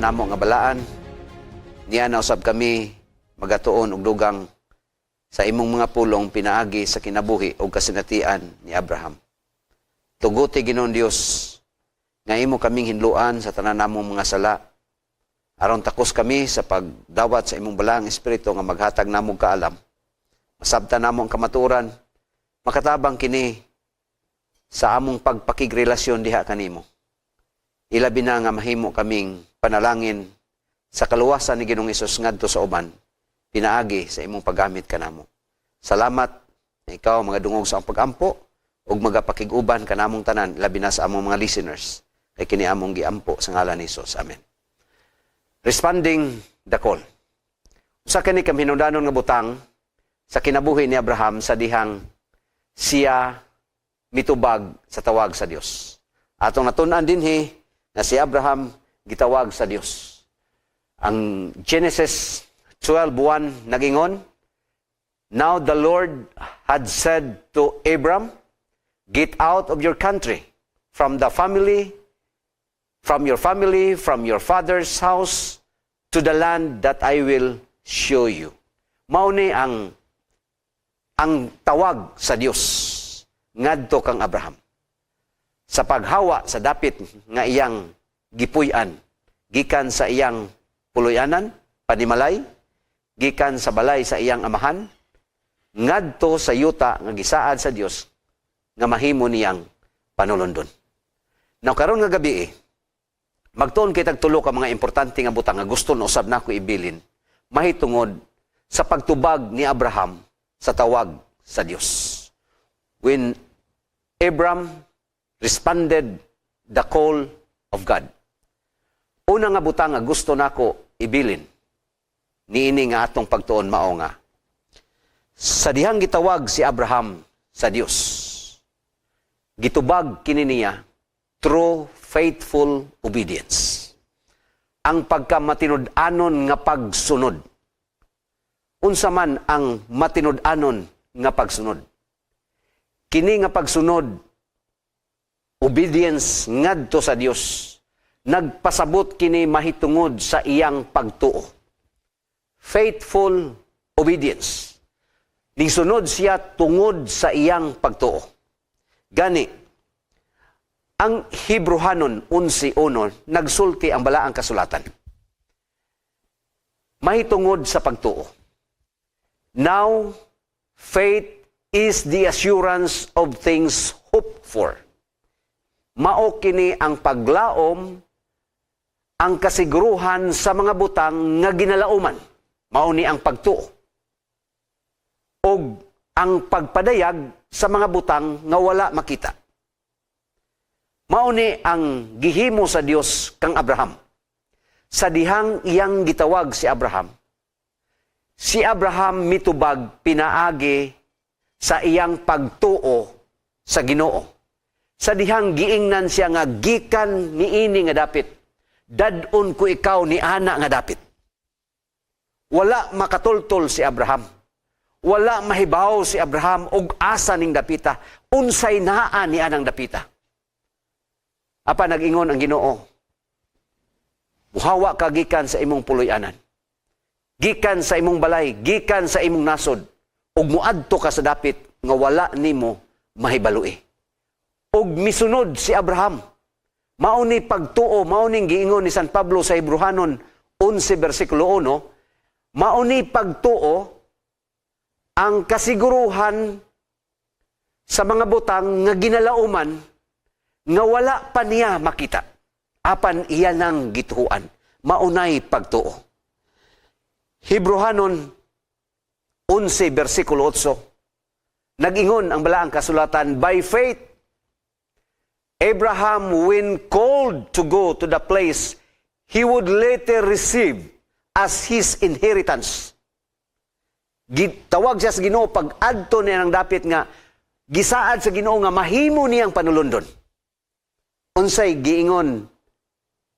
namo nga balaan. Niya na usab kami magatuon og dugang sa imong mga pulong pinaagi sa kinabuhi o kasinatian ni Abraham. Tuguti Ginoong Dios nga imo kaming hinluan sa tanan namong mga sala. Aron takos kami sa pagdawat sa imong balaang espiritu nga maghatag namong kaalam. Masabtan namo ang kamaturan, makatabang kini sa among pagpakigrelasyon diha kanimo. Ilabi na nga mahimo kaming panalangin sa kaluwasan ni Ginoong Hesus ngadto sa uban, pinaagi sa imong paggamit kanamo. Salamat na ikaw mga dungog sa among pagampo ug magapakig-uban kanamong tanan labi na sa among mga listeners kay kini among giampo sa ngalan ni Hesus. Amen. Responding the call. Usa kani ka hinungdanon nga butang sa kinabuhi ni Abraham sa dihang siya mitubag sa tawag sa Dios. Atong natun-an dinhi na si Abraham gitawag sa Dios. Ang Genesis 12:1 nagingon, "Now the Lord had said to Abram, get out of your country, from your family, from your father's house, to the land that I will show you." Mao ni ang tawag sa Dios ngadto kang Abraham. Sa paghawa sa dapit nga iyang gipuy-an, gikan sa iyang puloy-anan, panimalay, gikan sa balay sa iyang amahan, ngadto sa yuta nga gisaad sa Dios nga mahimo niyang panulundon. Now karon nga gabi magtuon kitag tulo ka mga importante nga butang nga gusto na usab nako ibilin mahitungod sa pagtubag ni Abraham sa tawag sa Dios. When Abram responded the call of God. Una nga butang nga gusto nako ibilin niini nga atong pagtuon mao nga sa dihang gitawag si Abraham sa Dios, gitubag kini niya through faithful obedience. Ang pagkamatinud-anon nga pagsunod. Unsa man ang matinud-anon nga pagsunod? Kini nga pagsunod, obedience ngadto sa Dios, nagpasabot kini mahitungod sa iyang pagtuo. Faithful obedience. Nisunod siya tungod sa iyang pagtuo. Gani, ang Hebrehanon 11:1 nagsulti ang balaang kasulatan. Mahitungod sa pagtuo. Now, faith is the assurance of things hoped for. Mao kini ang paglaom, ang kasiguruhan sa mga butang nga ginalauman. Mao ni ang pagtuo. O ang pagpadayag sa mga butang nga wala makita. Mao ni ang gihimo sa Dios kang Abraham. Sa dihang iyang gitawag si Abraham mitubag pinaagi sa iyang pagtuo sa Ginoo. Sa dihang giingnan siya nga gikan niini nga dapit, dadon ko ikaw ni ana nga dapit. Wala makatultol si Abraham. Wala mahibaw si Abraham og asa ning dapita, unsay naa ni anang dapita. Apa nag-ingon ang Ginoo? Muhawa ka gikan sa imong puloy-anan. Gikan sa imong balay, gikan sa imong nasod, ug muadto ka sa dapit nga wala nimo mahibalui. Ug misunod si Abraham. Mao ni pagtuo, mao ning giingon ni San Pablo sa Hebrehanon 11 bersikulo 1, mao ni pagtuo ang kasiguruhan sa mga butang nga ginalauman nga wala pa niya makita. Apan iya nang gituhuan. Maunay pagtuo. Hebrehanon 11 bersikulo 8, nag-ingon ang balaang kasulatan, by faith, Abraham, when called to go to the place he would later receive as his inheritance. Tawag siya sa Ginoo pag-adto niya ng dapit nga gisaad sa Ginoo nga mahimo niyang panulundon. Unsay giingon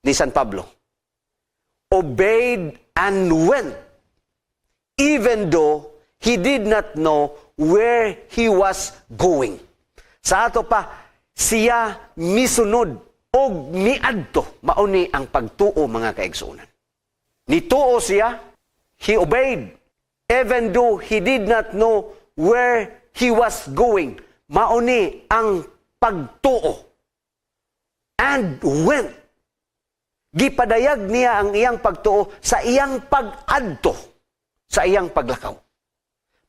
ni San Pablo? Obeyed and went, even though he did not know where he was going. Sa ato pa, siya misunod og miadto. Mauni ang pagtuo, mga kaigsuonan. Nituo siya, he obeyed, even though he did not know where he was going. Mauni ang pagtuo. And went. Gipadayag niya ang iyang pagtuo sa iyang pag-adto, sa iyang paglakaw.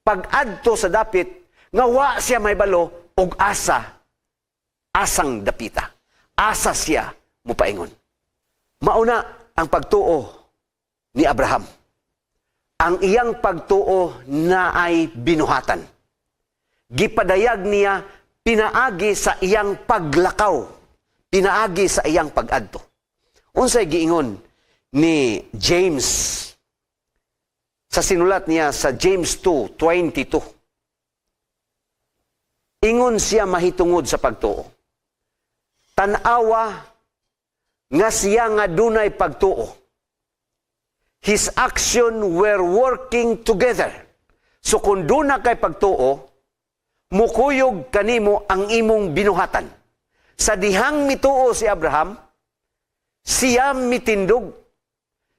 Pag-adto sa dapit, nga wa siya may balo, og asang dapita. Asa siya mupaingon. Mauna ang pagtuo ni Abraham. Ang iyang pagtuo na ay binuhatan. Gipadayag niya pinaagi sa iyang paglakaw. Pinaagi sa iyang pag-adto. Unsay giingon ni James sa sinulat niya sa James 2:22. Ingon siya mahitungod sa pagtuo. Tanawa nga siya nga dunay pagtuo. His action were working together. So kung duna kay pagtuo, mukuyog kanimo ang imong binuhatan. Sa dihang mituo si Abraham, siya mitindog,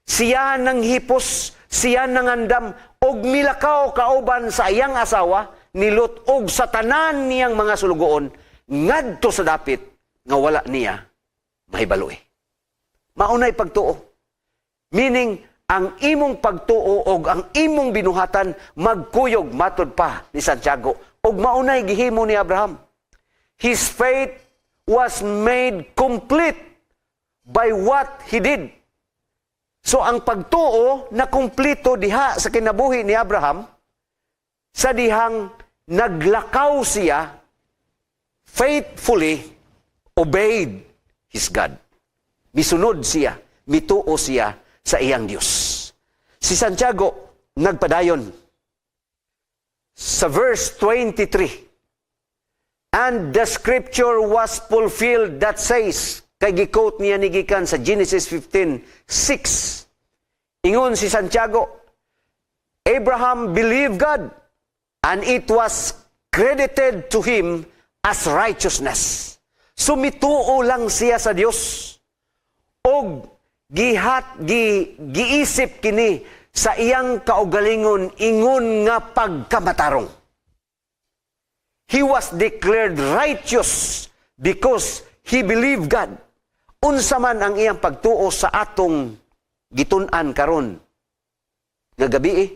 siya nang hipos, siya nang andam, og milakaw kauban sa iyang asawa, ni Lot, og sa tanan niyang mga sulugoon, ngadto sa dapit, nga wala niya mahibaloy. Maunay pagtuo. Meaning, ang imong pagtuo o ang imong binuhatan magkuyog matod pa ni Santiago. Og maunay gihimo ni Abraham. His faith was made complete by what he did. So ang pagtuo na kumplito diha sa kinabuhi ni Abraham, sa dihang naglakaw siya, faithfully obeyed his God. Misunod siya, mituo siya sa iyang Diyos. Si Santiago nagpadayon sa verse 23. And the scripture was fulfilled that says, kay gi-quote niya ni gikan sa Genesis 15:6. Ingon si Santiago, Abraham believed God, and it was credited to him as righteousness. Sumituo lang siya sa Dios. Og giisip kini sa iyang kaugalingon ingon nga pagkamatarong. He was declared righteous because he believed God. Unsa man ang iyang pagtuo sa atong gitun-an karon nga gabi,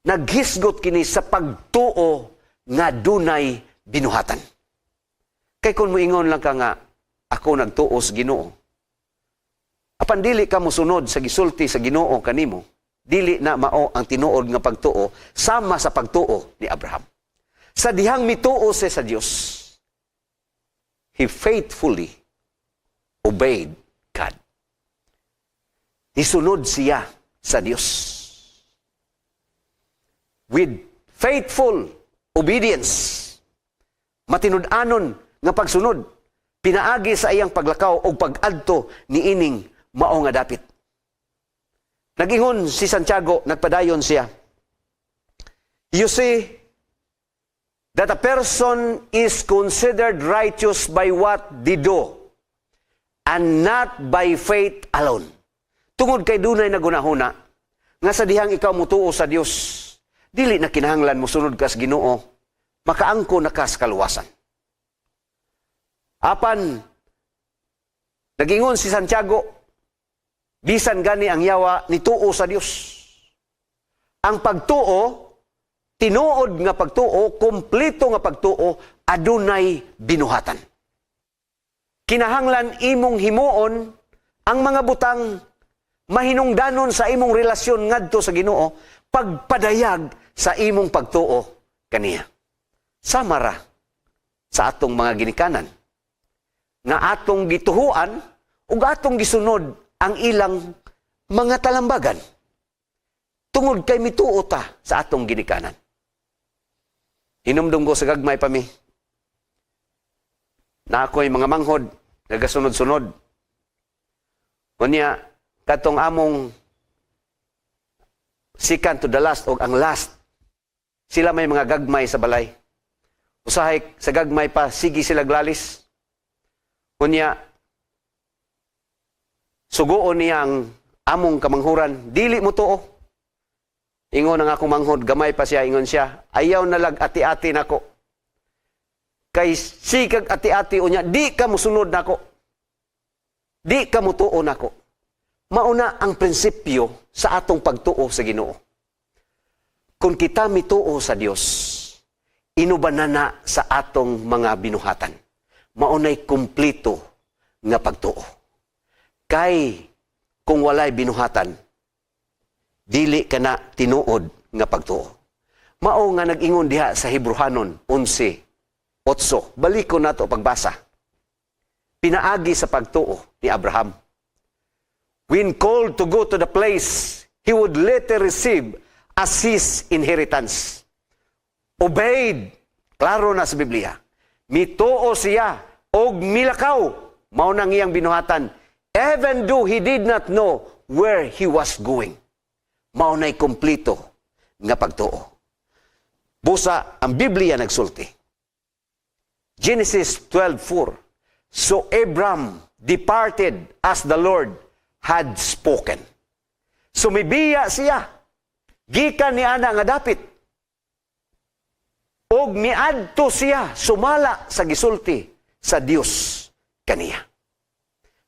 naghisgot kini sa pagtuo nga dunay binuhatan. Kay kung moingon lang ka nga, ako nagtuo sa Ginoo, apan dili ka mosunod sa gisulti sa Ginoo kanimo, dili na mao ang tinuod nga pagtuo sama sa pagtuo ni Abraham. Sa dihang mituo siya sa Dios, he faithfully obeyed God. Nisunod siya sa Dios. With faithful obedience, matinud-anon nga pagsunod, pinaagi sa iyang paglakaw o pag-adto ni ining mao nga dapit. Nagingon si Santiago, nagpadayon siya. You see that a person is considered righteous by what they do and not by faith alone. Tungod kay dunay nagunahuna nga sa dihang ikaw mutuo sa Dios, dili na kinahanglan mo sunod ka sa Ginoo, makaangko na ka sa kaluwasan. Apan nagingon si Santiago, bisan gani ang yawa nituo sa Dios. Ang pagtuo, tinuod nga pagtuo, kompleto nga pagtuo, adunay binuhatan. Kinahanglan imong himuon ang mga butang mahinungdanon sa imong relasyon ngadto sa Ginoo, pagpadayag sa imong pagtuo kaniya. Samara sa atong mga ginikanan nga atong gituhuan ug atong gisunod ang ilang mga talambagan. Tungod kay mituo ta sa atong ginikanan. Hinumdum ko sa gagmay pa mi. Na ako'y mga manghod, nagasunod-sunod. Kunya, katong among second to the last o ang last, sila may mga gagmay sa balay. Usahay sa gagmay pa, sige sila glalis. Kunya, sugoon niyang among kamanghuran, dili mo tuo. Ingon ang akong manghod, gamay pa siya, ingon siya, ayaw nalag ati-ati nako. Kay sikag ati-ati unya, di ka musunod nako. Di ka mutuo nako. Mauna ang prinsipyo sa atong pagtuo sa Ginoo. Kung kita mituo sa Dios, inubanana sa atong mga binuhatan. Maunay kumplito nga pagtuo. Kay kung walay binuhatan, dili ka na tinuod nga pagtuo. Mao nga nag-ingon diha sa Hebrehanon 11:8. Baliko na to pagbasa. Pinaagi sa pagtuo ni Abraham. When called to go to the place he would later receive as his inheritance. Obeyed. Klaro na sa Biblia. Mituo siya og milakaw. Mao nang iyang binuhatan. Even though he did not know where he was going. Mao na'y kumplito nga pagtuo. Busa, ang Biblia nagsulti. Genesis 12:4. So Abram departed as the Lord had spoken. Sumibiya siya. Gikan ni ana nga dapit. Og miadto siya sumala sa gisulti sa Dios kaniya.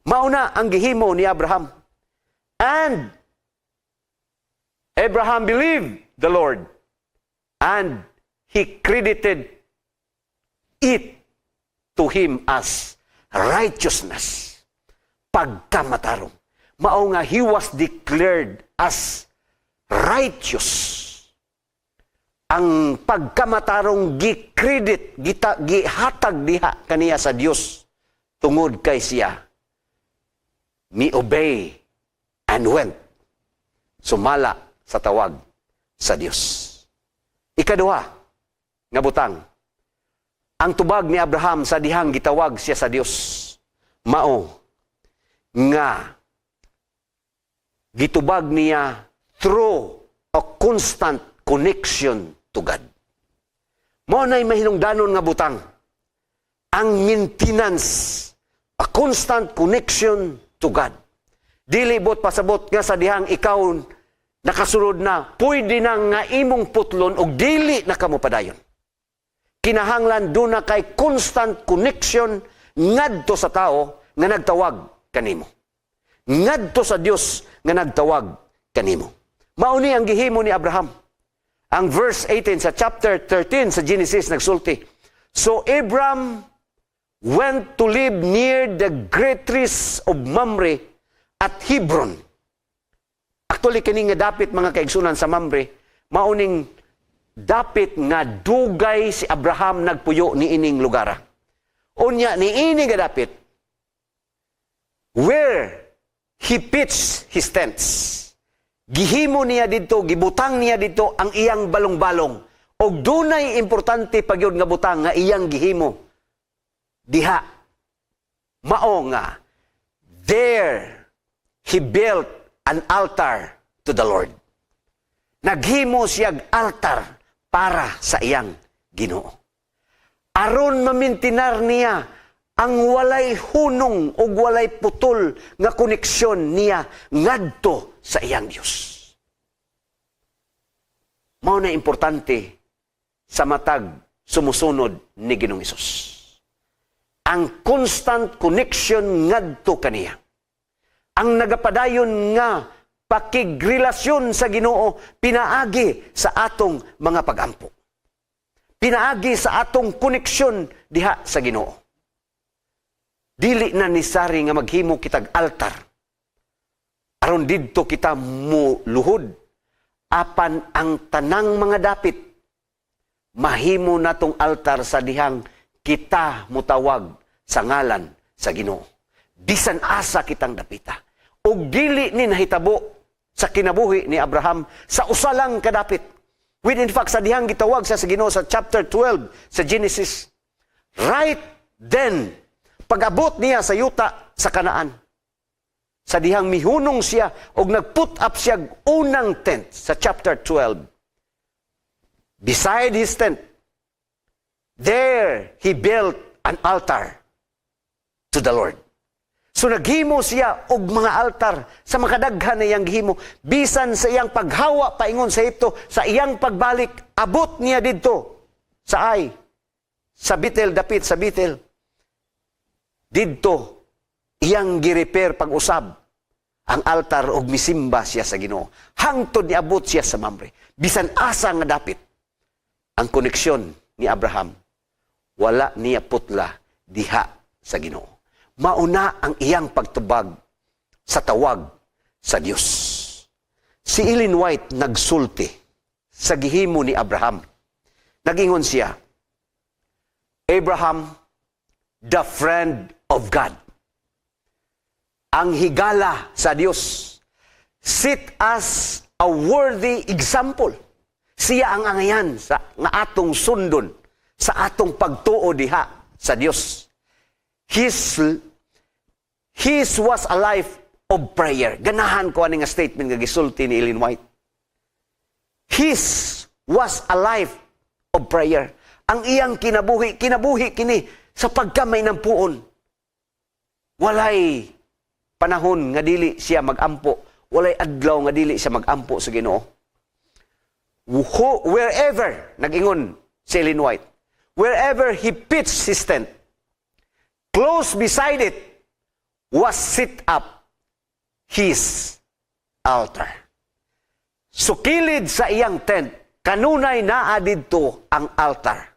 Mauna ang gihimo ni Abraham. And Abraham believed the Lord, and he credited it to him as righteousness. Pagkamatarong. Mao nga he was declared as righteous. Ang pagkamatarong gi-credit, gihatag diha kaniya sa Dios tungod kay siya mi-obey and went. Sumala sa tawag sa Dios. Ikaduha, nga butang, ang tubag ni Abraham sa dihang gitawag siya sa Dios, mao nga gitubag niya through a constant connection to God. Mao na'y mahinungdanon nga butang, ang maintenance, a constant connection to God. Dili bot pasabot nga sa dihang ikaw nakasulod na, pwede na nga imong putlon o dili na kamo padayon. Kinahanglan doon na kay constant connection ngadto sa tao nga nagtawag kanimo. Ngadto sa Dios nga nagtawag kanimo. Mauni ang gihimo ni Abraham. Ang verse 18 sa chapter 13 sa Genesis nagsulti. So Abram went to live near the great trees of Mamre at Hebron. Actually, kini nga dapit mga kaigsunan sa Mamre, mauning dapit nga dugay si Abraham nagpuyo ni ining lugara. Unya ni ini nga dapit, where he pitched his tents. Gihimo niya dito, gibutang niya dito ang iyang balong-balong. O dunay importante pagyod nga butang nga iyang gihimo. Diha, mao nga, there he built an altar to the Lord. Naghimo siyag altar para sa iyang Ginoo. Aron mamintinar niya ang walay hunong o walay putol nga koneksyon niya ngadto sa iyang Dios. Mao na importante sa matag sumusunod ni Ginoong Hesus. Ang constant connection ngadto kaniya. Ang nagapadayon nga pakigrelasyon sa Ginoo pinaagi sa atong mga pagampo. Pinaagi sa atong koneksyon diha sa Ginoo. Dili na nisari nga maghimo kitag altar. Aron didto kita muluhod apan ang tanang mga dapit mahimo natong altar sa dihang kita mutawag sa ngalan sa Ginoo. Bisan asa kitang dapita. O dili ni nahitabo sa kinabuhi ni Abraham sa usa lang kadapit. When in fact, sa dihang gitawag sa Ginoo sa chapter 12 sa Genesis, right then, pag-abot niya sa yuta sa Kanaan, sa dihang mihunong siya o nag-put up siya unang tent sa chapter 12. Beside his tent, there he built an altar to the Lord. So naghimo siya og mga altar sa makadaghan na iyang gihimo. Bisan sa iyang paghawa paingon sa Egipto, sa iyang pagbalik, abot niya didto sa sa Bethel, dapit sa Bethel. Didto iyang girepair pag-usab ang altar og misimba siya sa Ginoo. Hangtod ni abot siya sa Mamre. Bisan asa nga dapit ang koneksyon ni Abraham, wala niya putla diha sa Ginoo. Mauna ang iyang pagtubag sa tawag sa Dios. Si Ellen White nagsulti sa gihimo ni Abraham. Nagingon siya, Abraham, the friend of God. Ang higala sa Dios. Sit as a worthy example. Siya ang angayan sa nga atong sundon sa atong pagtuo diha sa Dios. His was a life of prayer. Ganahan ko ani nga statement nga gisulti ni Ellen White. His was a life of prayer. Ang iyang kinabuhi kini sa pagkamay ng puon. Walay panahon nga dili siya magampo, walay adlaw nga dili siya magampo sa Ginoo. Wherever, nag-ingon si Ellen White, wherever he pitched his tent, close beside it was set up his altar. Sukilid sa iyang tent, kanunay naa didto ang altar.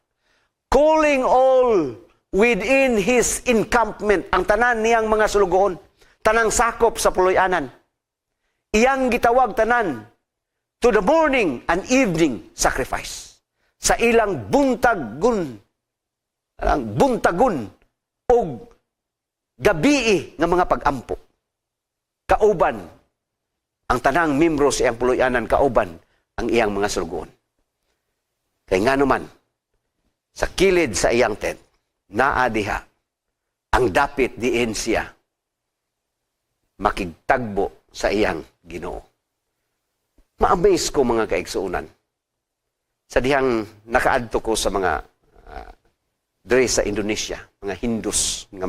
Calling all within his encampment, ang tanan niyang mga sulugoon, tanang sakop sa puloy-anan. Iyang gitawag tanan to the morning and evening sacrifice. Sa ilang buntagon o gabii nga mga pag-ampo. Kauban ang tanang membro sa iyang puloy-anan, kauban ang iyang mga sulugoon. Kay nga naman, sa kilid sa iyang tent, naa diha ang dapit diin siya makigtagbo sa iyang Ginoo. Ma-amaze ko mga kaigsuunan. Sa dihang nakaadto ko sa mga diri sa Indonesia, mga Hindus nga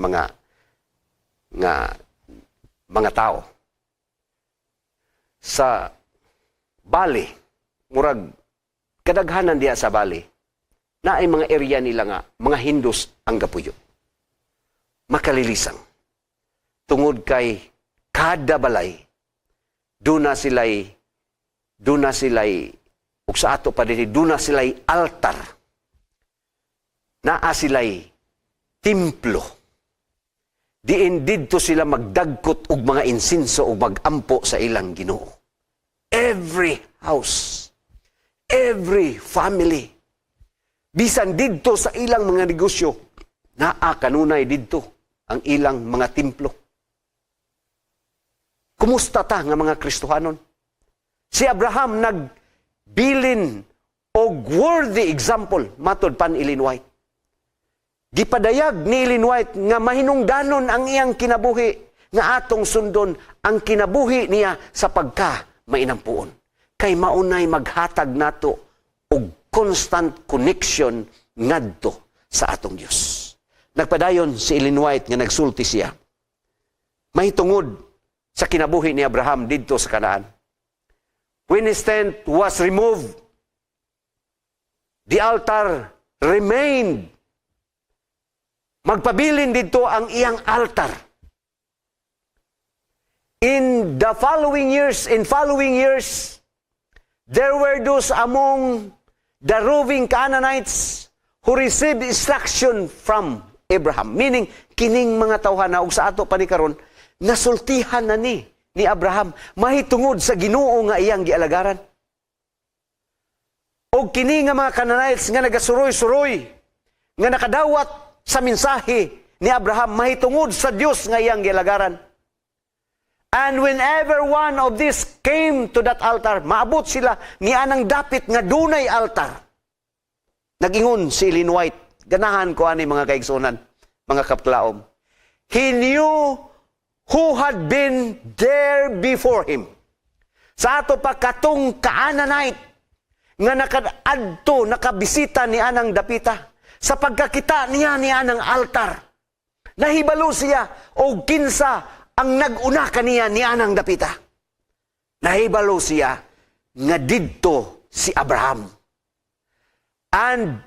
mga tao. Sa Bali, murag kadaghanan diha sa Bali, na ay mga area nila nga mga Hindus ang gapuyo. Makalilisang. Tungod kay kada balay, duna sila'y ug sa ato pa dito, duna sila'y altar. Naa sila'y templo. Diin didto sila magdagkot og mga insinso ug magampo sa ilang Ginoo. Every house, every family, bisan didto sa ilang mga negosyo, naa kanunay didto ang ilang mga templo. Kumusta ta nga mga Kristohanon? Si Abraham nagbilin og worthy example matod pan Ellen White. Gipadayag ni Ellen White nga mahinungdanon ang iyang kinabuhi nga atong sundon ang kinabuhi niya sa pagka mainampuon. Kay maunay maghatag nato og constant connection ngadto sa atong Dios. Nagpadayon si Ellen White nga nagsulti siya. Mahitungod sa kinabuhi ni Abraham didto sa Kanaan. When his tent was removed, the altar remained. Magpabilin didto ang iyang altar. In following years, there were those among the roving Canaanites who received instruction from Abraham. Meaning, kining mga tawhana ug sa ato pa ni karon, nasultihan na ni Abraham mahitungod sa Ginoo nga iyang gialagaran. O kini nga mga Canaanites nga nagasuroy-suroy, nga nakadawat sa mensahe ni Abraham mahitungod sa Dios nga iyang gialagaran. And whenever one of these came to that altar, maabot sila ni anang dapit nga dunay altar. Nagingon si Ellen White, ganahan ko ani mga kaigsunan, mga kaptlaom. He knew who had been there before him. Sa ato pa katong Canaanite nga nakabisita ni anang dapita, sa pagkakita niya ni anang altar, Nahibalo siya o kinsa ang nag-una kaniya ni anang dapita. Nahibalo siya nga didto si Abraham. And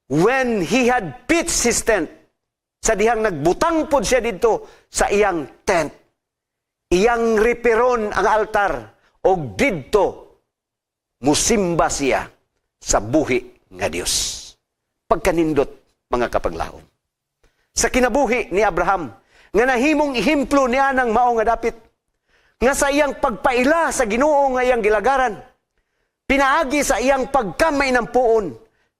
when he had pitched his tent, sa dihang nagbutang pod siya dito sa iyang tent, iyang riperon ang altar, o didto musimba siya sa buhi nga Dios. Pagkanindot, mga kapaglaom. Sa kinabuhi ni Abraham, nga nahimong ihimplo niya ng mao nga dapit, nga sa iyang pagpaila sa Ginoo nga iyang gilagaran, pinaagi sa iyang pagkamay ng puon,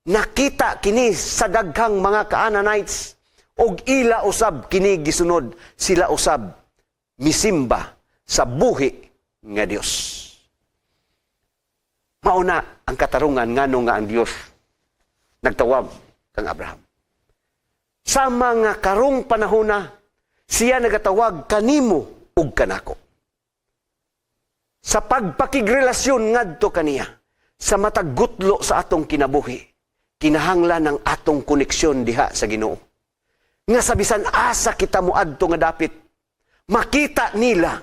nakita kini sa daghang mga Canaanites, og ila usab kini gisunod, sila usab misimba sa buhi nga Dios. Mauna ang katarungan ngano nga ang Dios nagtawag kang Abraham. Sa mga karong panahona, siya nagatawag kanimo ug kanako. Sa pagpakigrelasyon ngadto kaniya, sa matag gutlo sa atong kinabuhi, kinahanglan ng atong koneksyon diha sa Ginoo. Nga sa bisan asa kita moadto nga dapit, makita nila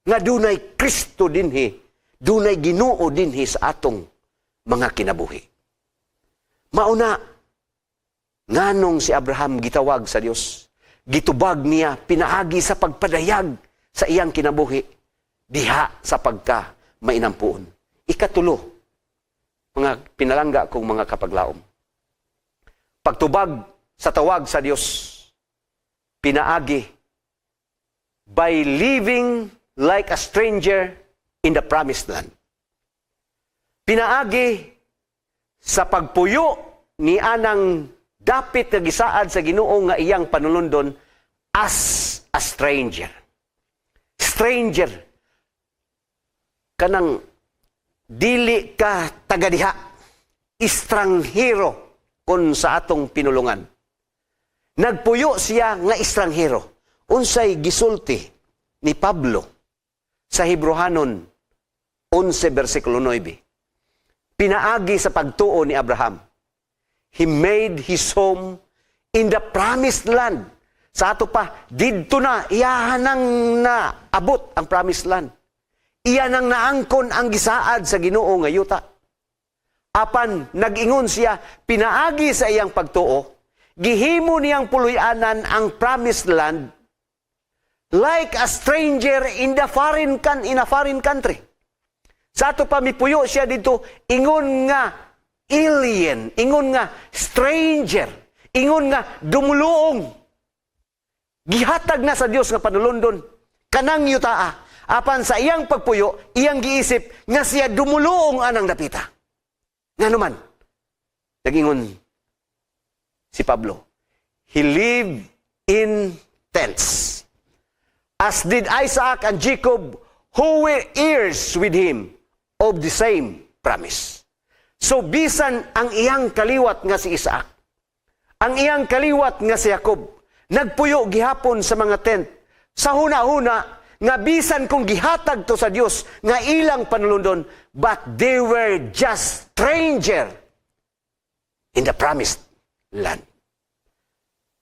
nga dunay Kristo dinhi, dunay Ginoo dinhi sa atong mga kinabuhi. Mauna, nganong si Abraham gitawag sa Dios, gitubag niya pinaagi sa pagpadayag sa iyang kinabuhi, diha sa pagka mainampuon. Ikatulo, mga pinalangga kong mga kapaglaom. Pagtubag sa tawag sa Dios, pinaagi by living like a stranger in the promised land. Pinaagi sa pagpuyo ni anang dapit nga gisaad sa Ginoo nga iyang panulundon as a stranger. Stranger. Kanang dili ka tagadiha. Estranghero kun sa atong pinulungan. Nagpuyo siya nga estranghero. Unsay gisulti ni Pablo sa Hebrehanon 11 versikulo 9. Pinaagi sa pagtuo ni Abraham. He made his home in the promised land. Sa ato pa, didto na, iyahanang na abot ang promised land. Iyanang naangkon ang gisaad sa Ginoo nga yuta. Apan, nag-ingon siya, pinaagi sa iyang pagtuo, gihimo niyang puluyanan ang promised land like a stranger in a foreign country. Sa ato pa, mipuyo siya dito, ingon nga alien, ingon nga stranger, ingon nga dumuluong. Gihatag na sa Dios nga panulundon, kanang yutaa. Apan sa iyang pagpuyo, iyang giisip nga siya dumuluong anang dapita. Nga naman, nagingon si Pablo, he lived in tents, as did Isaac and Jacob, who were heirs with him of the same promise. So bisan ang iyang kaliwat nga si Isaac, ang iyang kaliwat nga si Jacob, nagpuyo gihapon sa mga tent, sa huna-huna, nga bisan kung gihatag to sa Dios nga ilang panulundon, but they were just stranger in the promised land.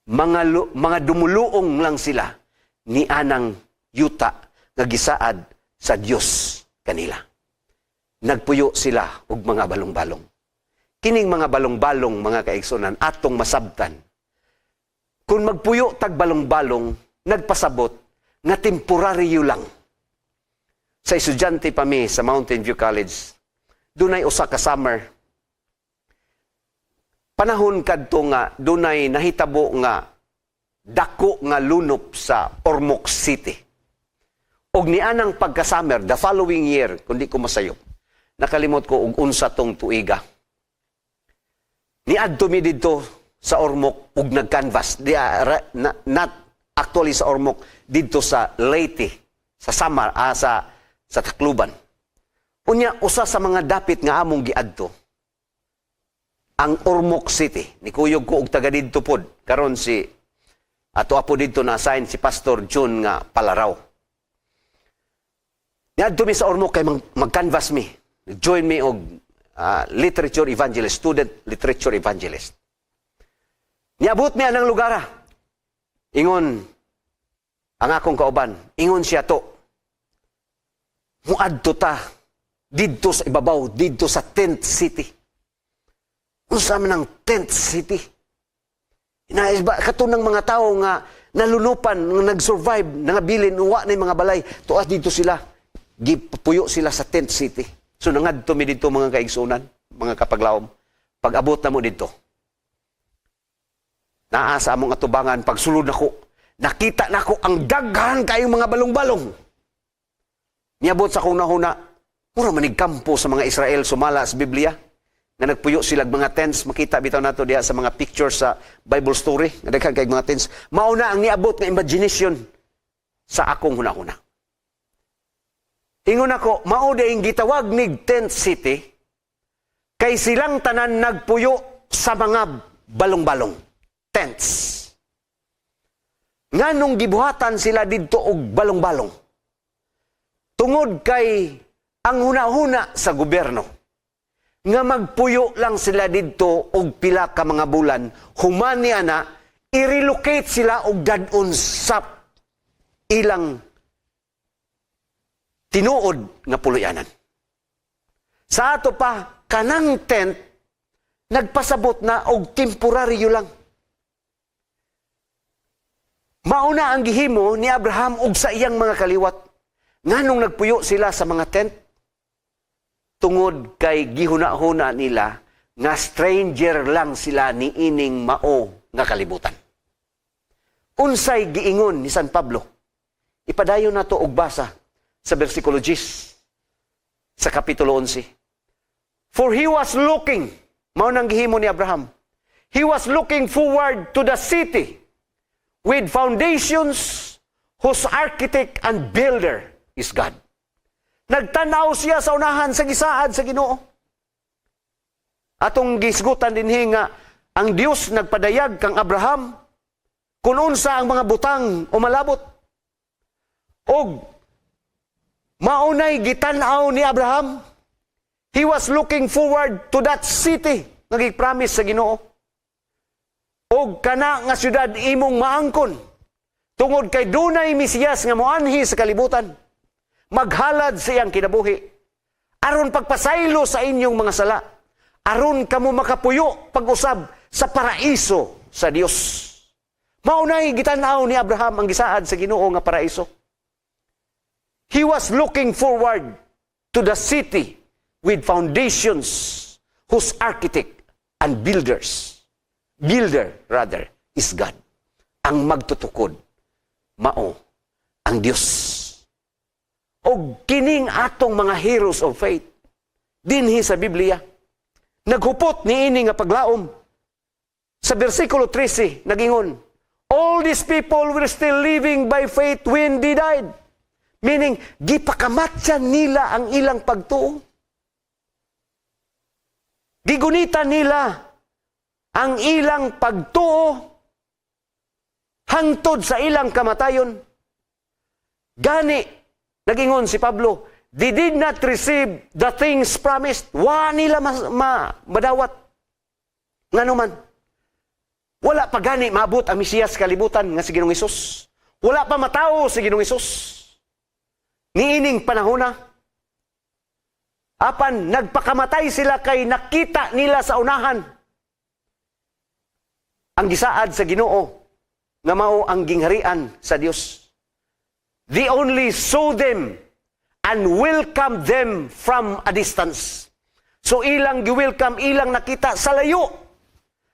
Mga dumuluong lang sila ni anang yuta nga gisaad sa Dios kanila. Nagpuyo sila og mga balong-balong. Kining mga balong-balong, mga kaigsunan, atong masabtan. Kung magpuyo tag balong-balong, nagpasabot nga temporaryo lang. Sa estudyante pa mi sa Mountain View College, dunay usa ka summer. Panahon kadto nga dunay nahitabo nga dako nga lunop sa Ormoc City. Og nianang pagka-summer, the following year, kundi ko masayop, nakalimot ko og unsa tong tuiga. Niadto mi didto sa Ormoc og nag-canvas. Not actually sa Ormoc, didto sa Leyte, sa Samar, sa Tacloban. Unya, usa sa mga dapit nga among giadto, ang Ormoc City. Nikuyog ko og taga didto pod. Karon si ato apo didto na assign si Pastor John nga Palaraw. Niadto mi sa Ormoc kay mag-canvas mi. Join me og literature evangelist, student literature evangelist. Niabot mi anang lugara. Ingon, ang akong kauban, ingon siya to, muadto ta, didto sa ibabaw, didto sa tent city. Unsa man ang tent city? Kato ng mga tao nga nalunupan, nga nag-survive, nangabilin, uwa na yung mga balay, tuas dito sila, gipuyo sila sa tent city. So nangadto mi dito mga kaigsunan, mga kapaglawom, pag-abot na mo dito. Naa sa among atubangan, pagsulod nako, nakita nako ang daghan kayong mga balong-balong. Niabot sa kuna-huna, mura manigkampo sa mga Israel sumala sa Biblia, nga nagpuyo sila mga tents, makita bitaw nato diha sa mga pictures sa Bible story, nga daghan kay mga tents. Mauna ang niabot nga imagination sa akong huna-huna. Ingon ako, mao dayong gitawag nig tent city, kay silang tanan nagpuyo sa mga balong-balong. Tents. Nga nung gibuhatan sila didto og balong-balong. Tungod kay ang huna-huna sa gobyerno, nga magpuyo lang sila didto og pila ka mga bulan, humani ana, i-relocate sila og dadon sa ilang tinuod nga puluyanan. Sa ato pa, kanang tent, nagpasabot na og temporaryo lang. Mauna ang gihimo ni Abraham ug sa iyang mga kaliwat. Nganong nagpuyo sila sa mga tent? Tungod kay gihuna-huna nila nga stranger lang sila ni ining mao nga kalibutan. Unsay giingon ni San Pablo? Ipadayon nato og basa sa bersikulo 10 sa kapitulo 11. For he was looking, mao nang gihimo ni Abraham. He was looking forward to the city with foundations whose architect and builder is God. Nagtanaw siya sa unahan sa gisaad sa Ginoo. Atong gisgutan dinhi nga ang Dios nagpadayag kang Abraham kung unsa ang mga butang o malabot. Og maunay gitan-aw ni Abraham. He was looking forward to that city nga gi-promise sa Ginoo. Og kana nga syudad imong maangkon tungod kay dunay Mesiyas nga moanhi sa kalibutan, maghalad sa iyang kinabuhi aron pagpasaylo sa inyong mga sala, aron kamo makapuyo pag-usab sa paraiso sa Dios. Maunay gitan-aw ni Abraham ang gisaad sa Ginoo nga paraiso. He was looking forward to the city with foundations whose architect and builder is God. Ang magtutukod mao ang Dios. Og kining atong mga heroes of faith dinhi sa Biblia naghupot niini nga paglaom. Sa bersikulo 13 nagingon, all these people were still living by faith when they died. Meaning, gipakamatyan nila ang ilang pagtuo. Gigunitan nila ang ilang pagtuo hangtod sa ilang kamatayon. Gani, nagingon si Pablo, they did not receive the things promised. Wa nila madawat. Nga naman, wala pa gani maabot ang Mesiyas kalibutan nga si Ginoong Hesus. Wala pa matao si Ginoong Hesus. Niining panahona, apan nagpakamatay sila kay nakita nila sa unahan ang gisaad sa Ginoo nga mao ang gingharian sa Dios. They only saw them and welcome them from a distance. So ilang gi-welcome, ilang nakita sa layo.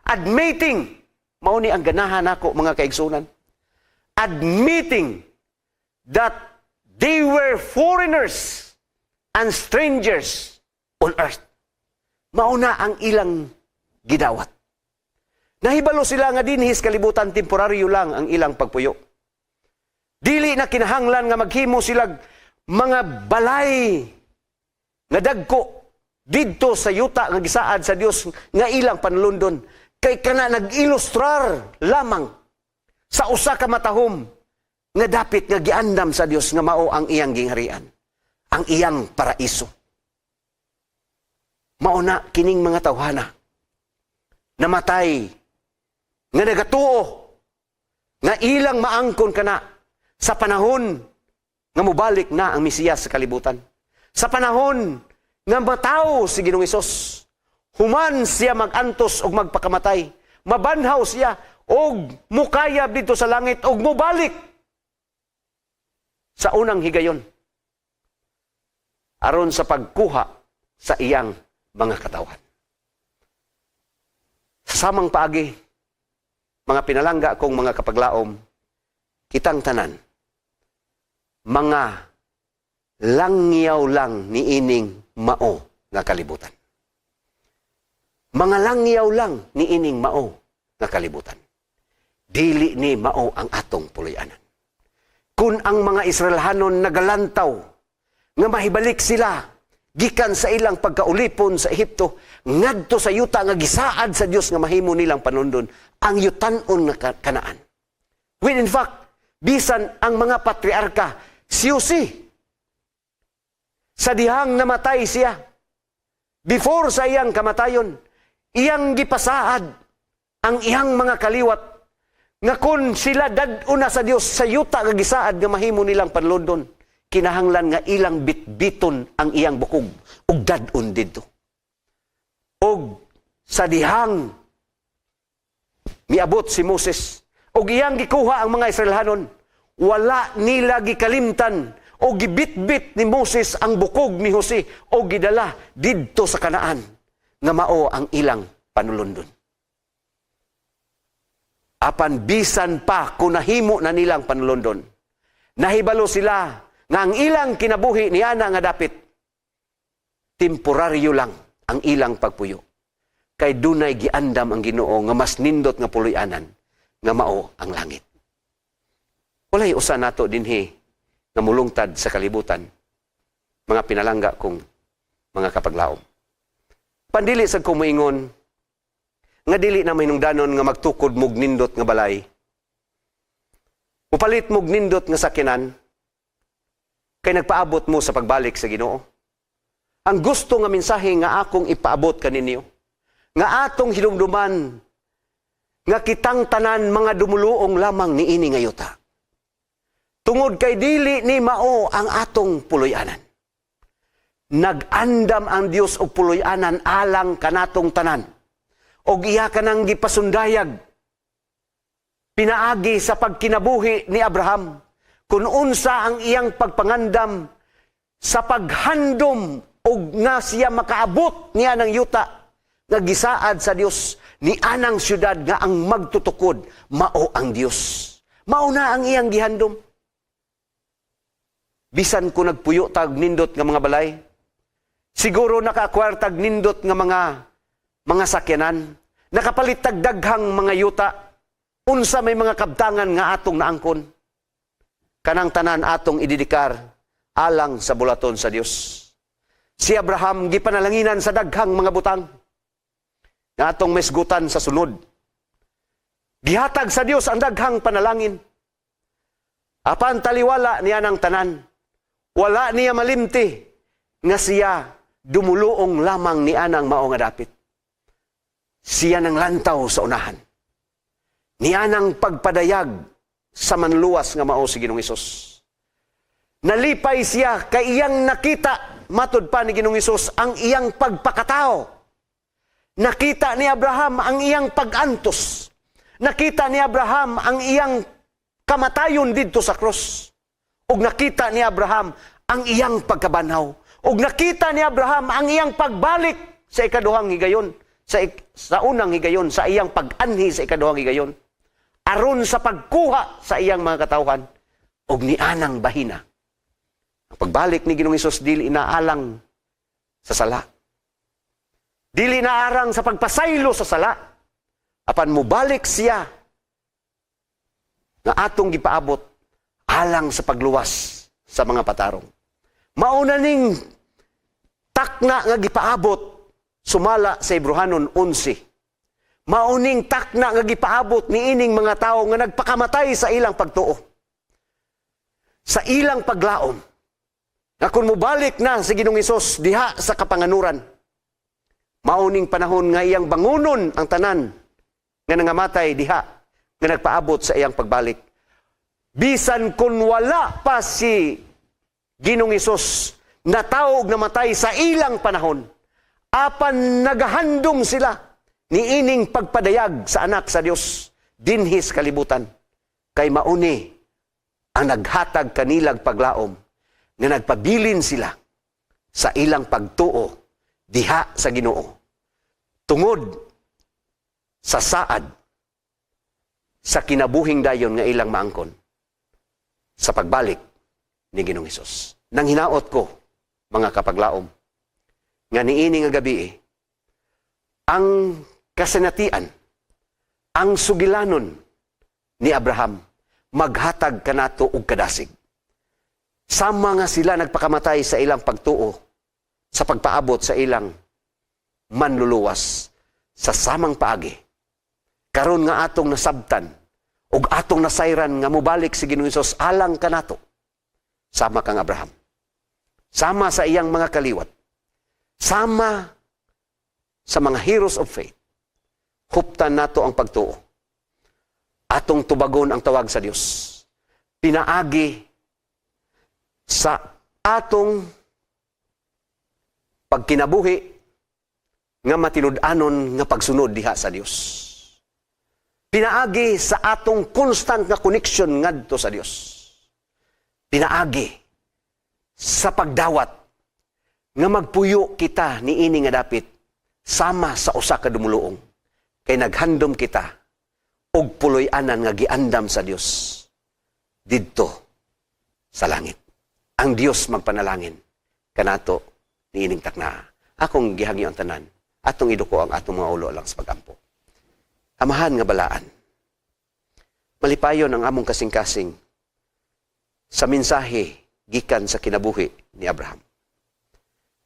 Admitting, mao ni ang ganahan nako mga kaigsunan. Admitting that they were foreigners and strangers on earth. Mauna ang ilang gidawat. Nahibalo sila nga dinhis kalibutan temporaryo lang ang ilang pagpuyo. Dili na kinahanglan nga maghimo sila mga balay nga dagko didto sa yuta nga gisaad sa Dios nga ilang panlundon. Kay kana nag-ilustrar lamang sa usa ka matahom nga dapit nga giandam sa Dios nga mao ang iyang gingharian, ang iyang paraiso. Mauna kining mga tawhana namatay nga nagatuo nga ilang maangkon kana sa panahon nga mubalik na ang Mesiyas sa kalibutan. Sa panahon nga matao si Ginoong Hesus, human siya magantos og magpakamatay, mabanhaw siya og mukayab dito sa langit og mubalik sa unang higayon aron sa pagkuha sa iyang mga katawan. Sa samang paagi, mga pinalangga kong mga kapaglaom, kitang tanan, mga langyaw lang ni ining mao nga kalibutan. Mga langyaw lang ni ining mao nga kalibutan. Dili ni mao ang atong puloy-anan. Kung ang mga Israelhanon nagalantaw, nga mahibalik sila, gikan sa ilang pagkaulipon sa Ehipto, ngadto sa yuta nga gisaad sa Dios nga mahimo nilang panundon, ang yutan-on nga Kanaan. When in fact, bisan ang mga patriarka, si Jose, sa dihang namatay siya, before sa iyang kamatayon, iyang gipasaad ang iyang mga kaliwat, nga kun sila daduna sa Dios sa yuta nga gisaad nga mahimo nilang panlundon, kinahanglan nga ilang bitbiton ang iyang bukog ug dadun didto. Og sa dihang miabot si Moses og iyang gikuha ang mga Israelhanon, wala nila gikalimtan o gibitbit ni Moses ang bukog ni Jose o gidala didto sa Kanaan nga mao ang ilang panulundon. Apan bisan pa kung nahimo na nilang panulundon, nahibalo sila nga ang ilang kinabuhi niya na nga dapit, temporaryo lang ang ilang pagpuyo. Kay dunay giandam ang Ginoo nga mas nindot nga puloy-anan nga mao ang langit. Walay usa nato dinhi nga mulungtad sa kalibutan, mga pinalangga kong mga kapaglaom. Pandili sa kumuingon, nga dili na mahinungdanon nga magtukod mog nindot nga balay. Upalit mog nindot nga sakinan, kay nagpaabot mo sa pagbalik sa Ginoo. Ang gusto nga mensahe nga akong ipaabot kaninyo, nga atong hinumduman, nga kitang tanan mga dumuluong lamang ni ini nga yuta. Tungod kay dili ni mao ang atong puloy-anan. Nag-andam ang Dios og puloy-anan alang kanatong tanan. Og iya kanang gipasundayag pinaagi sa pagkinabuhi ni Abraham, kung unsa ang iyang pagpangandam sa paghandom og nga siya makaabot niya ng yuta nga gisaad sa Dios ni anang syudad nga ang magtutukod mao ang Dios. Mao na ang iyang gihandom. Bisan ko nagpuyo tag nindot nga mga balay, siguro naka-acquire tag nindot nga mga sakyanan, nakapalit tag daghang mga yuta, unsa may mga kabtangan nga atong naangkon. Kanang tanan atong ididikar alang sa bulaton sa Dios. Si Abraham gipanalanginan sa daghang mga butang nga atong mesgutan sa sunod. Gihatag sa Dios ang daghang panalangin. Apan taliwala niya ng tanan, wala niya malimti nga siya dumuluong lamang ni anang mao nga dapit. Siya nang lantaw sa unahan. Ni anang pagpadayag sa manluwas nga mao si Ginoong Hesus. Nalipay siya kay iyang nakita, matud pa ni Ginoong Hesus, ang iyang pagpakatao. Nakita ni Abraham ang iyang pag-antos. Nakita ni Abraham ang iyang kamatayon didto sa krus. Ug nakita ni Abraham ang iyang pagkabanhaw. Ug nakita ni Abraham ang iyang pagbalik sa ikaduhang higayon, sa unang higayon, sa iyang pag-anhi sa ikaduhang higayon, aron sa pagkuha sa iyang mga katawhan ug ni anang bahina. Ang pagbalik ni Ginoong Hesus dili inaalang sa sala. Dili naarang sa pagpasaylo sa sala. Apan mubalik siya nga atong gipaabot alang sa pagluwas sa mga patarong. Mauna ning takna nga gipaabot sumala sa Hebrehanon 11. Mauning takna nga gipaabot ni ining mga tao nga nagpakamatay sa ilang pagtuo. Sa ilang paglaom. Nga kung mubalik na si Ginoong Hesus diha sa kapanganuran, mauning panahon nga iyang bangunon ang tanan nga nangamatay diha, nga nagpaabot sa iyang pagbalik. Bisan kun wala pa si Ginoong Hesus na tao ug namatay sa ilang panahon, apan nagahandom sila ni ining pagpadayag sa anak sa Dios dinhis kalibutan, kay mauni ang naghatag kanilag paglaom nga nagpabilin sila sa ilang pagtuo diha sa Ginoo tungod sa saad sa kinabuhing dayon nga ilang maangkon sa pagbalik ni Ginoong Hesus. Nang hinaot ko, mga kapaglaom, nga niini nga gabi ang kasinatian, ang sugilanon ni Abraham, maghatag kanato og kadasig. Sama nga sila nagpakamatay sa ilang pagtuo, sa pagpaabot sa ilang manluluwas, sa samang paagi. Karon nga atong nasabtan, ug atong nasayran nga mubalik si Ginoong Hesus alang kanato. Sama kang Abraham. Sama sa iyang mga kaliwat. Sama sa mga heroes of faith. Huptan nato ang pagtuo. Atong tubagon ang tawag sa Dios. Pinaagi sa atong pagkinabuhi nga matinud-anon nga pagsunod diha sa Dios. Pinaagi sa atong constant nga connection ngadto sa Dios. Pinaagi sa pagdawat nga magpuyo kita niini nga dapit sama sa usa ka dumuluong kay naghandom kita og puloy-anan nga giandam sa Dios didto sa langit. Ang Dios magpanalangin kanato niining takna. Akong gihangyo ang tanan, atong iduko ang atong mga ulo lang sa pagampo. Amahan nga balaan. Malipayon ang among kasing-kasing sa mensahe gikan sa kinabuhi ni Abraham.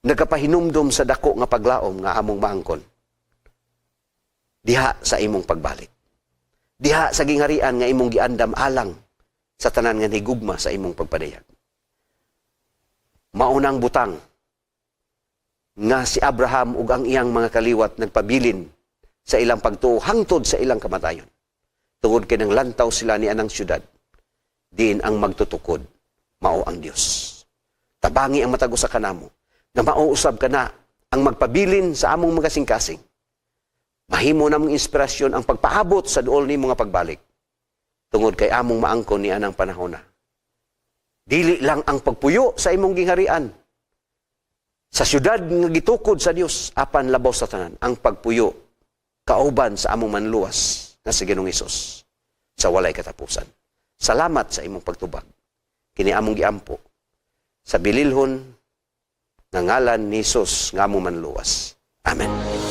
Nagapahinumdum sa dako nga paglaom nga among maangkon. Diha sa imong pagbalik. Diha sa gingharian nga imong giandam alang sa tanan nga higugma sa imong pagpadayag. Maunang butang nga si Abraham ug ang iyang mga kaliwat nagpabilin sa ilang pagtuo hangtod sa ilang kamatayon. Tungod kay nang lantaw sila ni anang syudad, diin ang magtutukod, mao ang Dios. Tabangi ang matago sa kanamo, nga mauusab ka na ang magpabilin sa among mga kasing-kasing. Mahimo namong inspirasyon ang pagpaabot sa duol ni mga pagbalik. Tungod kay among maangkon ni anang panahon na. Dili lang ang pagpuyo sa imong gingharian, sa syudad nga gitukod sa Dios, apan labaw sa tanan, ang pagpuyo kauban sa among manluwas nga si Ginoong Hesus sa walay katapusan. Salamat sa imong pagtubag. Kini among giampo sa bililhon nga ngalan ni Hesus nga among manluwas. Amen.